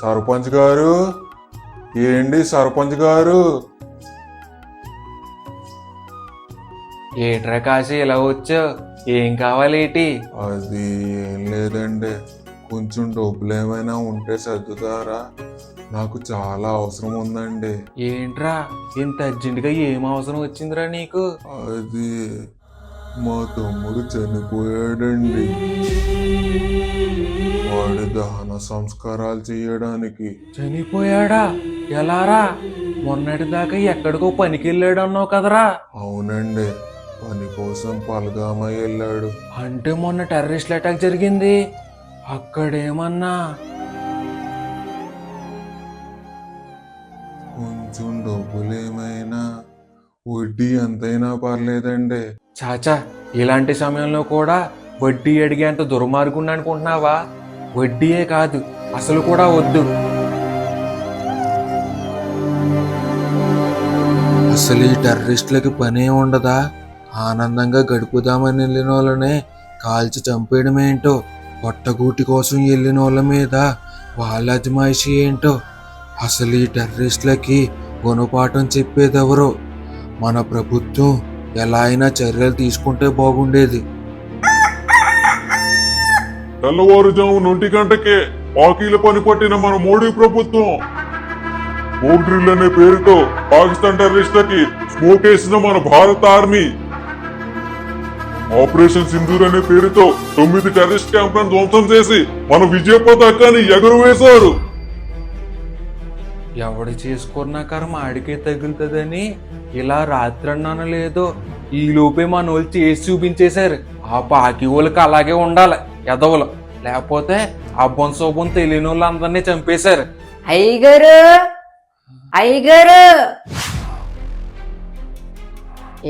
సర్పంచ్ గారు, ఏంటి సర్పంచ్ గారు? ఏట్రా కాశీ ఇలా వచ్చావు? ఏం కావాలేటి? అది ఏం లేదండి, కొంచెం డబ్బులు ఏమైనా ఉంటే సర్దుతారా? నాకు చాలా అవసరం ఉందండి. ఏంట్రా ఇంత అర్జెంటుగా ఏం అవసరం వచ్చిందిరా నీకు? అది మా తమ్ముడు చనిపోయాడండి. వాడి దహన సంస్కారాలు చేయడానికి. చనిపోయాడా? ఎలారా? మొన్నటిదాకా ఎక్కడికో పనికి వెళ్ళాడు అన్నావు కదరా? అవునండి, పని కోసం పలగామ వెళ్ళాడు. అంటే మొన్న టెర్రరిస్ట్ అటాక్ జరిగింది, అక్కడేమన్నా? కొంచెం డబ్బులు ఏమైనా, వడ్డీ ఎంతైనా పర్లేదండి. చాచా, ఇలాంటి సమయంలో కూడా వడ్డీ అడిగేంత దుర్మార్గుండి అనుకుంటున్నావా? వడ్డీయే కాదు, అసలు కూడా వద్దు. అసలు ఈ టెర్రరిస్టులకి పనే ఉండదా? ఆనందంగా గడుపుదామని వెళ్ళిన వాళ్ళనే కాల్చి చంపేయడం ఏంటో, పొట్టగూటి కోసం వెళ్ళిన వాళ్ళ మీద వాళ్ళ అజమాయిషి ఏంటో. అసలు ఈ టెర్రరిస్టులకి గుణపాఠం చెప్పేదెవరో? మన ప్రభుత్వం ఎలా అయినా చర్యలు తీసుకుంటే బాగుండేది. తెల్లవారుజాము 1 గంటకే పాకీల పని పట్టిన మన మోడీ ప్రభుత్వం హోమ్ డ్రిల్ అనే పేరుతో పాకిస్తాన్ టెర్రరిస్టులకి స్మోక్ వేసిన మన భారత ఆర్మీ ఆపరేషన్ సింధూర్ అనే పేరుతో 9 టెర్రరిస్ట్ క్యాంపులను ధ్వంసం చేసి మన విజయ పతాకాన్ని ఎగురవేశారు. ఎవడు చేసుకున్న కర్మ ఆడికే తగులుతుందని ఇలా రాత్రన్నాను లేదో ఈ లోపే మన వాళ్ళు చేసి చూపించేశారు. ఆ పాకి వాళ్ళకి అలాగే ఉండాలి ఎదవలు, లేకపోతే అబ్బం శోభం తెలియని వాళ్ళు అందరినీ చంపేశారు. అయ్యగారు, అయ్యగారు,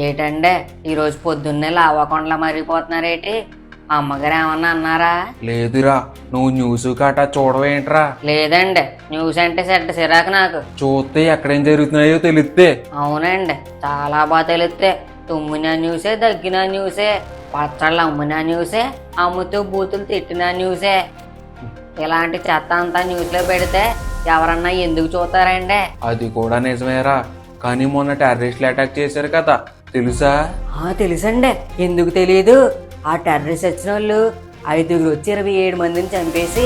ఏటండే ఈరోజు పొద్దున్నే లావాకొండలా మరిగిపోతున్నారేటి? అమ్మగారు ఏమన్నా అన్నారా? లేదురా, నువ్వు న్యూస్ కాటా చూడవేంట్రా? లేదండి, న్యూస్ అంటే చెడ్డ సిరాకు నాకు. చూస్తే ఎక్కడేం జరుగుతున్నాయో తెలిస్తే. అవునండి, చాలా బాగా తెలిస్తే. తుమ్మిన న్యూసే, దగ్గిన న్యూసే, పచ్చళ్ళు అమ్మిన న్యూసే, అమ్ముతూ బూతులు తిట్టిన న్యూసే. ఇలాంటి చెత్త అంతా న్యూస్లో పెడితే ఎవరన్నా ఎందుకు చూస్తారండి? అది కూడా నిజమేరా, కానీ మొన్న టెర్రరిస్టులు అటాక్ చేశారు కదా, తెలుసా? తెలుసండి, ఎందుకు తెలియదు? ఆ టెర్రరిస్ట్ వచ్చిన వాళ్ళు 5 వచ్చి 27 మందిని చంపేసి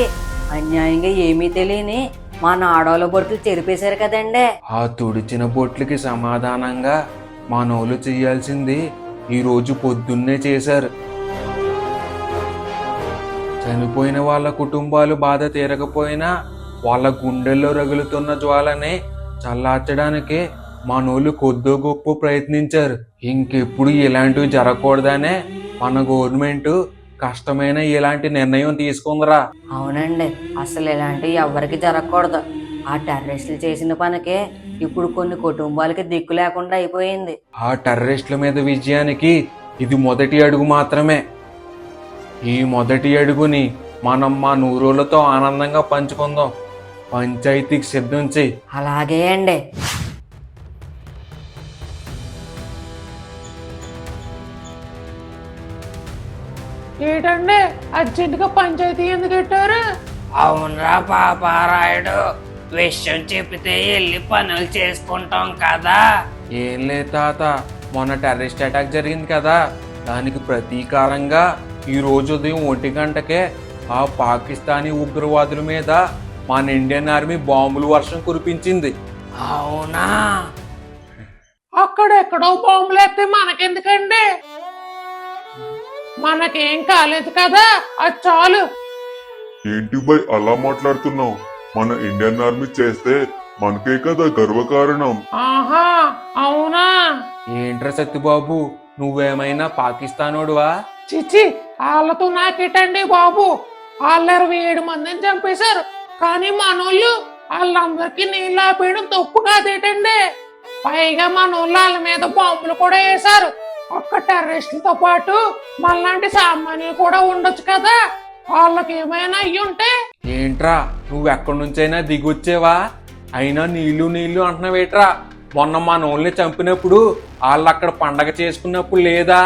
అన్యాయంగా ఏమీ తెలియని మన ఆడవాళ్ళ బొట్లు చెరిపేశారు కదండి. ఆ తుడిచిన బొట్లకి సమాధానంగా మనోళ్ళు చేయాల్సింది ఈ రోజు పొద్దున్నే చేశారు. చనిపోయిన వాళ్ళ కుటుంబాలు బాధ తీరకపోయినా వాళ్ళ గుండెల్లో రగులుతున్న జ్వాలని చల్లార్చడానికి మనోళ్ళు కొద్దో గొప్ప ప్రయత్నించారు. ఇంకెప్పుడు ఇలాంటివి జరగకూడదనే మన గవర్నమెంట్ కష్టమైన ఇలాంటి నిర్ణయం తీసుకుందిరా. అవునండి, అసలు ఇలాంటివి ఎవరికి జరగకూడదు. ఆ టెర్రరిస్టులు చేసిన పనికే ఇప్పుడు కొన్ని కుటుంబాలకి దిక్కు లేకుండా అయిపోయింది. ఆ టెర్రరిస్టుల మీద విజయానికి ఇది మొదటి అడుగు మాత్రమే. ఈ మొదటి అడుగుని మనం మా నూరులతో ఆనందంగా పంచుకుందాం. పంచాయతీకి సిద్ధం చెయ్యి. అలాగే అండి. ఏంటండి అర్జెంటుగా పంచాయతీ ఎందుకు పెట్టారు? అవునరా పాపారాయుడు, విషయం చెప్పితే వెళ్ళి పనులు చేసుకుంటాం కదా. ఏం లేదు తాత, మొన్న టెర్రరిస్ట్ అటాక్ జరిగింది కదా, దానికి ప్రతీకారంగా ఈ రోజు ఉదయం 1 గంటకే ఆ పాకిస్తానీ ఉగ్రవాదుల మీద మన ఇండియన్ ఆర్మీ బాంబులు వర్షం కురిపించింది. అవునా? అక్కడెక్కడో బాంబులు వేస్తే మనకెందుకండి? మనకేం కాలేదు కదా, అది చాలు. ఏంటి బై అలా మాట్లాడుతున్నావు? మన ఇండియన్ ఆర్మీ చేస్తే మనకే కదా గర్వకారణం. ఆహా, అవునా? ఏంట్రా సత్యబాబు, నువ్వేమైనా పాకిస్తానోడువా? చిచి, వాళ్ళతో నాకేటండి బాబు? వాళ్ళు 27 మందిని చంపేశారు, కానీ మనోళ్ళు వాళ్ళందరికీ నీళ్ళు ఆపేయడం తప్పు కాదేటండి? పైగా మనోళ్ళు వాళ్ళ మీద బాంబులు కూడా వేశారు. ఒక్క టెర్రరిస్టులతో పాటు మనలాంటి సామాన్యులు కూడా ఉండొచ్చు కదా, వాళ్ళకి ఏమైనా అయ్యుంటే? ఏంట్రా నువ్వెక్కడి నుంచైనా దిగొచ్చేవా? అయినా నీళ్లు నీళ్లు అంటున్నావేట్రా? మొన్న మా నోళ్ళని చంపినప్పుడు వాళ్ళు అక్కడ పండగ చేసుకున్నప్పుడు లేదా?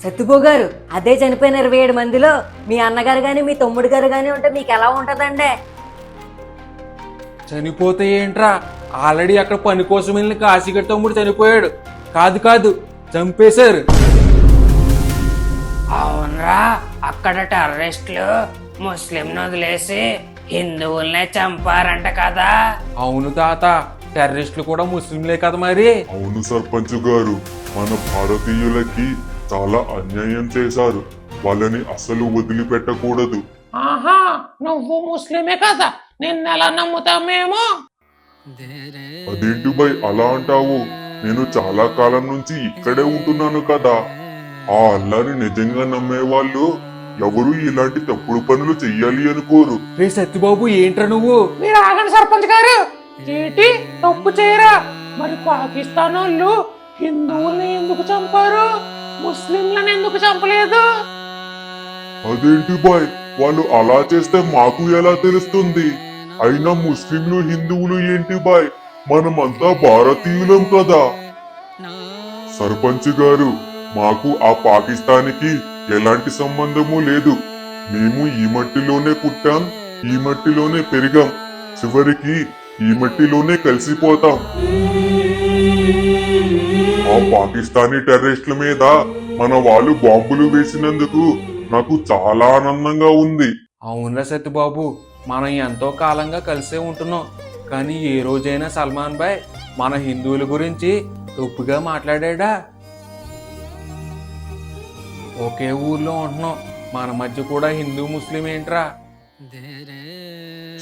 సత్తుబో గారు, అదే చనిపోయిన 27 మందిలో మీ అన్నగారు గాని మీ తమ్ముడు గారు గాని ఉంటే మీకు ఎలా ఉంటదండి? చనిపోతే ఏంట్రా, ఆల్రెడీ అక్కడ పని కోసం వెళ్ళిన కాశీగడ్ తమ్ముడు చనిపోయాడు. కాదు కాదు, చంపేశారు. అవునరా, అక్కడ టెర్రరిస్టులు ముస్లింను వదిలేసి హిందువుల్నే చంపారంట కదా. అవును తాత, టెర్రరిస్టులు కూడా ముస్లింలే కదా మరి. అవును సర్పంచ్ గారు, మన భారతీయులకి చాలా అన్యాయం చేశారు. వాళ్ళని అసలు వదిలిపెట్టకూడదు. ఆహా, నువ్వు ముస్లిమే కదా, నిన్నెలా నమ్ముతాం మేము? అదేంటి బై అలా అంటావు? నేను చాలా కాలం నుంచి ఇక్కడే ఉంటున్నాను కదా. ఆ అల్లాని నిజంగా నమ్మేవాళ్ళు ఎవరు ఇలాంటి తప్పుడు పనులు చెయ్యాలి అనుకోరు. రే సత్యబాబు, ఏంట్రా నువ్వు? మీరు ఆగండి సర్పంచ్ గారు. ఏంటి తప్పు చేయరా? మరి పాకిస్తాన్ వాళ్ళు హిందువుల్ని ఎందుకు చంపారు, ముస్లింలను ఎందుకు చంపలేదు? అదేంటి బాయ్, వాళ్ళు అలా చేస్తే మాకు ఎలా తెలుస్తుంది? అయినా ముస్లింలు హిందువులు ఏంటి బాయ్, మనమంతా భారతీయులం కదా. సర్పంచ్ గారు, మాకు ఆ పాకిస్తాన్కి ఎలాంటి సంబంధము లేదు. మేము ఈ మట్టిలోనే పుట్టాం, ఈ మట్టిలోనే పెరిగాం, చివరికి ఈ మట్టిలోనే కలిసిపోతాం. ఆ పాకిస్తానీ టెర్రరిస్టుల మీద మన వాళ్ళు బాంబులు వేసినందుకు నాకు చాలా ఆనందంగా ఉంది. అవునరా సత్యబాబు, మనం ఎంతో కాలంగా కలిసే ఉంటున్నాం. కానీ ఏ రోజైనా సల్మాన్ భాయ్ మన హిందువుల గురించి తప్పుగా మాట్లాడా? ఒకే ఊర్లో ఉంటున్నాం, మన మధ్య కూడా హిందూ ముస్లిం ఏంట్రా?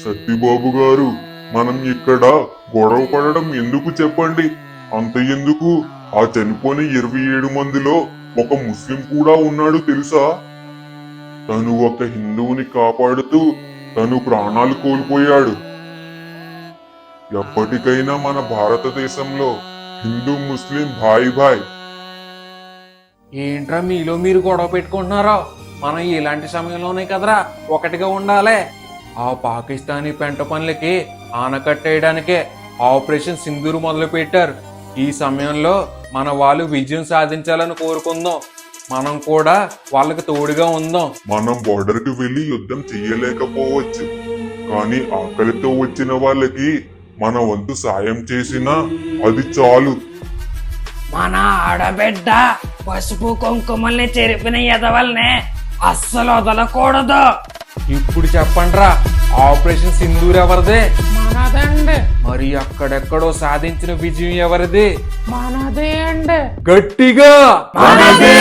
సత్యబాబు గారు, మనం ఇక్కడ గొడవ పడడం ఎందుకు చెప్పండి? అంత ఎందుకు? ఆ చనిపోయిన 27 మందిలో ఒక ముస్లిం కూడా ఉన్నాడు తెలుసా? తను ఒక హిందువుని కాపాడుతూ తను ప్రాణాలు కోల్పోయాడు. ఎప్పటికైనా మన భారతదేశంలో హిందూ ముస్లిం భాయ్ భాయ్. ఏంట్రా మీలో మీరు గొడవ పెట్టుకుంటున్నారో? మనం ఇలాంటి సమయంలోనే కదరా ఒకటిగా ఉండాలి. ఆ పాకిస్తానీ పెంట పనులకి ఆనకట్టేయడానికే ఆపరేషన్ సింధూర్ మొదలు పెట్టారు. ఈ సమయంలో మన వాళ్ళు విజయం సాధించాలని కోరుకుందాం. మనం కూడా వాళ్ళకి తోడుగా ఉందాం. మనం బోర్డర్ కి వెళ్లి యుద్ధం చెయ్యలేకపోవచ్చు, కానీ ఆకలితో వచ్చిన వాళ్ళకి మన వంతు సాయం చేసినా అది చాలు. మన ఆడబిడ్డ పసుపు కుంకుమల్ని చెరిపిన ఎదవల్ని అస్సలు వదలకూడదు. ఇప్పుడు చెప్పండ్రా, ఆపరేషన్ సింధూర్ ఎవరిదే? మనదండి. మరి అక్కడెక్కడో సాధించిన విజయం ఎవరిది? మనదే అండి. గట్టిగా మనదే.